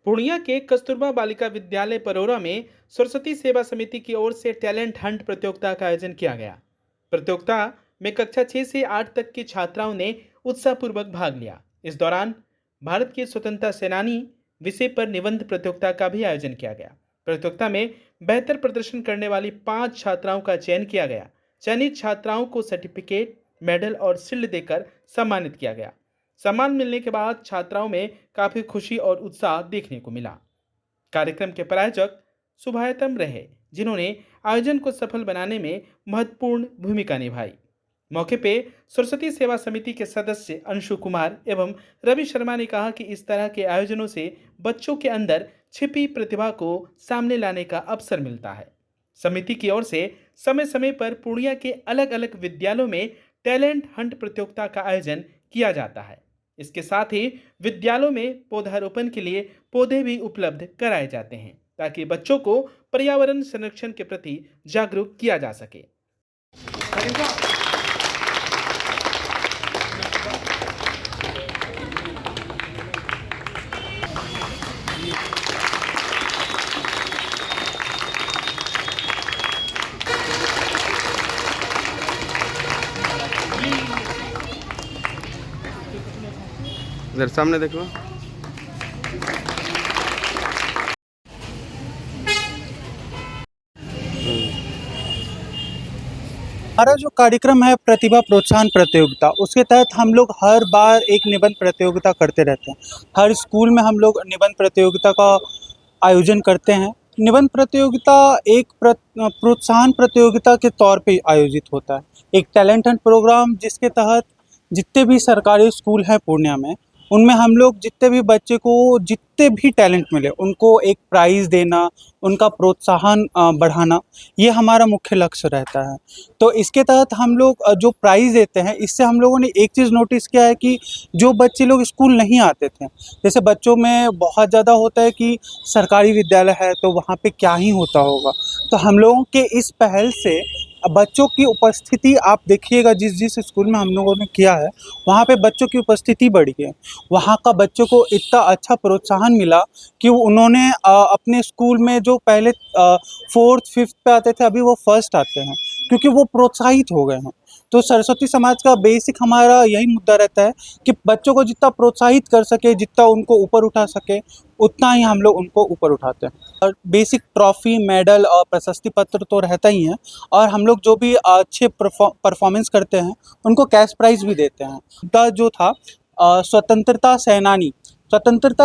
पूर्णिया के कस्तूरबा बालिका विद्यालय परोरा में सरस्वती सेवा समिति की ओर से टैलेंट हंट प्रतियोगिता का आयोजन किया गया। प्रतियोगिता में कक्षा 6 से 8 तक की छात्राओं ने उत्साहपूर्वक भाग लिया। इस दौरान भारत के स्वतंत्रता सेनानी विषय पर निबंध प्रतियोगिता का भी आयोजन किया गया। प्रतियोगिता में बेहतर प्रदर्शन करने वाली 5 छात्राओं का चयन किया गया। चयनित छात्राओं को सर्टिफिकेट, मेडल और शील्ड देकर सम्मानित किया गया। सम्मान मिलने के बाद छात्राओं में काफी खुशी और उत्साह देखने को मिला। कार्यक्रम के प्रायोजक शुभायतम रहे, जिन्होंने आयोजन को सफल बनाने में महत्वपूर्ण भूमिका निभाई। मौके पे सरस्वती सेवा समिति के सदस्य अंशु कुमार एवं रवि शर्मा ने कहा कि इस तरह के आयोजनों से बच्चों के अंदर छिपी प्रतिभा को सामने लाने का अवसर मिलता है। समिति की ओर से समय समय पर पूर्णिया के अलग अलग विद्यालयों में टैलेंट हंट प्रतियोगिता का आयोजन किया जाता है। इसके साथ ही विद्यालयों में पौधारोपण के लिए पौधे भी उपलब्ध कराए जाते हैं, ताकि बच्चों को पर्यावरण संरक्षण के प्रति जागरूक किया जा सके। इधर सामने देख लो। हमारा जो कार्यक्रम है प्रतिभा प्रोत्साहन प्रतियोगिता, उसके तहत हम लोग हर बार एक निबंध प्रतियोगिता करते रहते हैं। हर स्कूल में हम लोग निबंध प्रतियोगिता का आयोजन करते हैं। निबंध प्रतियोगिता एक प्रोत्साहन प्रतियोगिता के तौर पे आयोजित होता है। एक टैलेंट हंट प्रोग्राम, जिसके तहत जितने भी सरकारी स्कूल हैं पूर्णिया में, उनमें हम लोग जितने भी बच्चे को जितने भी टैलेंट मिले उनको एक प्राइज़ देना, उनका प्रोत्साहन बढ़ाना, ये हमारा मुख्य लक्ष्य रहता है। तो इसके तहत हम लोग जो प्राइज़ देते हैं, इससे हम लोगों ने एक चीज़ नोटिस किया है कि जो बच्चे लोग स्कूल नहीं आते थे, जैसे बच्चों में बहुत ज़्यादा होता है कि सरकारी विद्यालय है तो वहाँ पे क्या ही होता होगा, तो हम लोगों के इस पहल से बच्चों की उपस्थिति आप देखिएगा, जिस जिस स्कूल में हम लोगों ने किया है वहाँ पे बच्चों की उपस्थिति बढ़ी है। वहाँ का बच्चों को इतना अच्छा प्रोत्साहन मिला कि उन्होंने अपने स्कूल में जो पहले 4th 5th पे आते थे, अभी वो फर्स्ट आते हैं, क्योंकि वो प्रोत्साहित हो गए हैं। तो सरस्वती समाज का बेसिक हमारा यही मुद्दा रहता है कि बच्चों को जितना प्रोत्साहित कर सके, जितना उनको ऊपर उठा सके, उतना ही हम लोग उनको ऊपर उठाते हैं। और बेसिक ट्रॉफी, मेडल और प्रशस्ति पत्र तो रहता ही है, और हम लोग जो भी अच्छे परफॉर्मेंस करते हैं उनको कैश प्राइज़ भी देते हैं। मुद्दा जो था स्वतंत्रता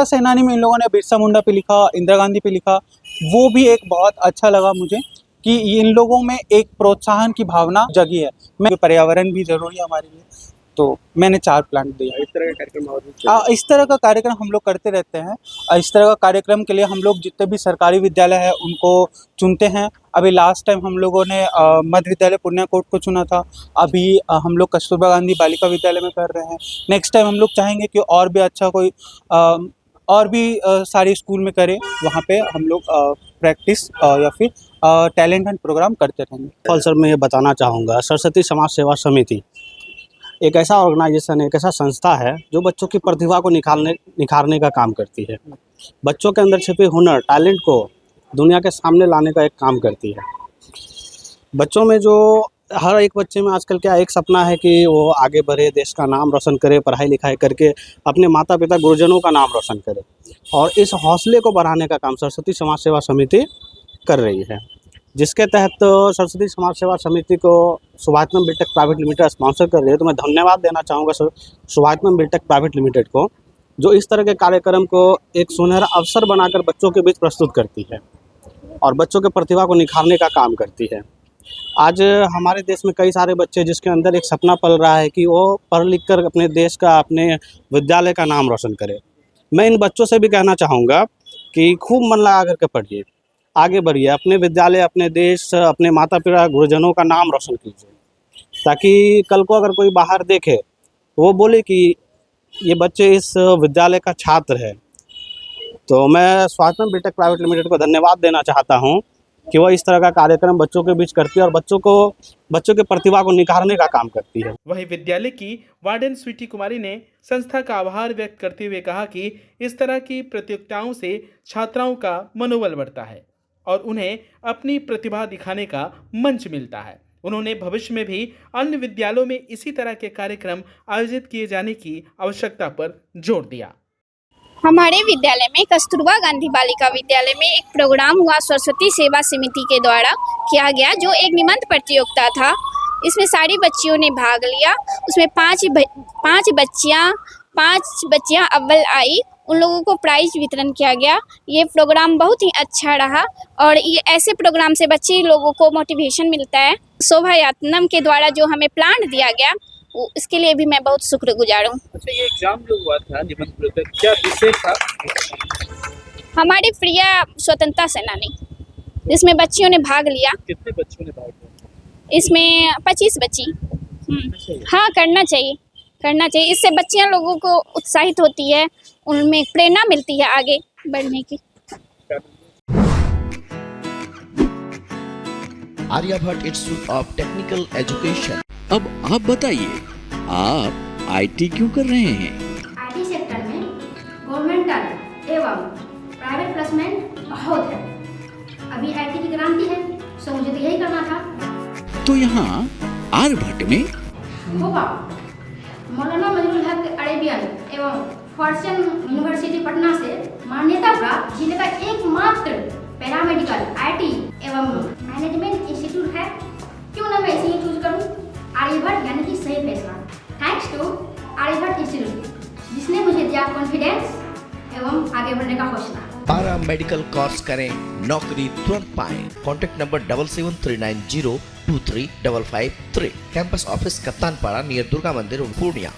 सेनानी में इन लोगों ने बिरसा मुंडा पे लिखा, इंदिरा गांधी पे लिखा। वो भी एक बहुत अच्छा लगा मुझे कि इन लोगों में एक प्रोत्साहन की भावना जगी है। पर्यावरण भी ज़रूरी है हमारे लिए, तो मैंने 4 प्लांट दिया। इस तरह का कार्यक्रम इस तरह का कार्यक्रम हम लोग करते रहते हैं। इस तरह का कार्यक्रम के लिए हम लोग जितने भी सरकारी विद्यालय हैं उनको चुनते हैं। अभी लास्ट टाइम हम लोगों ने मध्य विद्यालय पूर्णिया कोट को चुना था। अभी हम लोग कस्तूरबा गांधी बालिका विद्यालय में कर रहे हैं। नेक्स्ट टाइम हम लोग चाहेंगे कि और भी अच्छा कोई और भी सारे स्कूल में करें, वहाँ पे हम लोग प्रैक्टिस या फिर टैलेंट हंट प्रोग्राम करते रहेंगे। फल सर मैं ये बताना चाहूँगा, सरस्वती समाज सेवा समिति एक ऐसा ऑर्गेनाइजेशन है, एक ऐसा संस्था है जो बच्चों की प्रतिभा को निखारने का काम करती है। बच्चों के अंदर छिपे हुनर, टैलेंट को दुनिया के सामने लाने का एक काम करती है। बच्चों में जो हर एक बच्चे में आजकल क्या एक सपना है कि वो आगे बढ़े, देश का नाम रोशन करे, पढ़ाई लिखाई करके अपने माता पिता गुरुजनों का नाम रोशन करे, और इस हौसले को बढ़ाने का काम सरस्वती समाज सेवा समिति कर रही है, जिसके तहत सरस्वती समाज सेवा समिति को शुभायतम बीटेक प्राइवेट लिमिटेड स्पॉन्सर कर रही है। तो मैं धन्यवाद देना चाहूँगा शुभायतम बीटेक प्राइवेट लिमिटेड को, जो इस तरह के कार्यक्रम को एक सुनहरा अवसर बनाकर बच्चों के बीच प्रस्तुत करती है और बच्चों के प्रतिभा को निखारने का काम करती है। आज हमारे देश में कई सारे बच्चे जिसके अंदर एक सपना पल रहा है कि वो पढ़ लिख कर अपने देश का, अपने विद्यालय का नाम रोशन करे। मैं इन बच्चों से भी कहना चाहूँगा कि खूब मन लगा करके पढ़िए, आगे बढ़िए, अपने विद्यालय, अपने देश, अपने माता पिता गुरुजनों का नाम रोशन कीजिए, ताकि कल को अगर कोई बाहर देखे वो बोले कि ये बच्चे इस विद्यालय का छात्र है। तो मैं शुभायतम बीटेक प्राइवेट लिमिटेड को धन्यवाद देना चाहता हूँ कि वह इस तरह का कार्यक्रम बच्चों के बीच करती है और बच्चों की प्रतिभा को निखारने का काम करती है। वहीं विद्यालय की वार्डन स्वीटी कुमारी ने संस्था का आभार व्यक्त करते हुए कहा कि इस तरह की प्रतियोगिताओं से छात्राओं का मनोबल बढ़ता है और उन्हें अपनी प्रतिभा दिखाने का मंच मिलता है। उन्होंने भविष्य में भी अन्य विद्यालयों में इसी तरह के कार्यक्रम आयोजित किए जाने की आवश्यकता पर जोर दिया। हमारे विद्यालय में कस्तूरबा गांधी बालिका विद्यालय में एक प्रोग्राम हुआ सरस्वती सेवा समिति के द्वारा किया गया, जो एक निबंध प्रतियोगिता था। इसमें सारी बच्चियों ने भाग लिया। उसमें पांच बच्चियां अव्वल आई। उन लोगों को प्राइज वितरण किया गया। ये प्रोग्राम बहुत ही अच्छा रहा और ये ऐसे प्रोग्राम से बच्चे लोगों को मोटिवेशन मिलता है। शोभा यात्रा के द्वारा जो हमें प्लांट दिया गया, इसके लिए भी मैं बहुत शुक्रगुजार हूँ। अच्छा, ये एग्जाम जो हुआ था निबंध प्रतियोगिता, क्या विषय था? हमारी प्रिय स्वतंत्रता सेनानी, जिसमें बच्चियों ने भाग लिया। कितने बच्चों ने भाग लिया? इसमें 25 बच्ची। हाँ, करना चाहिए। इससे बच्चियां लोगों को उत्साहित होती है, उनमें प्रेरणा मिलती है आगे बढ़ने की। Aryabhatta institute of technical education. अब आप बताइए, आप आईटी क्यों कर रहे हैं? आईटी सेक्टर में गवर्नमेंटल एवं प्राइवेट प्लेसमेंट बहुत है। अभी आईटी की क्रांति है, सो मुझे तो यही करना था। तो यहाँ आर्यभट्ट में होगा मौलाना मजरूल हक अरेबियन एवं फॉर्च्यून यूनिवर्सिटी पटना से मान्यता प्राप्त जिले का एकमात्र पैरामेडिकल आईटी एवं मैनेजमेंट इंस्टीट्यूट है। क्यों ना मैं इसे ही चूज करूं? आर्यभट्ट यानी कि सही फैसला। थैंक्स टू आर्यभट्ट इंस्टीट्यूट, जिसने मुझे दिया कॉन्फिडेंस एवं आगे बढ़ने का हौसला। पारा मेडिकल कोर्स करें, नौकरी तुरंत पाएं। Contact number 7739023553। Campus office Kaptanpara near Durga Mandir Purnia.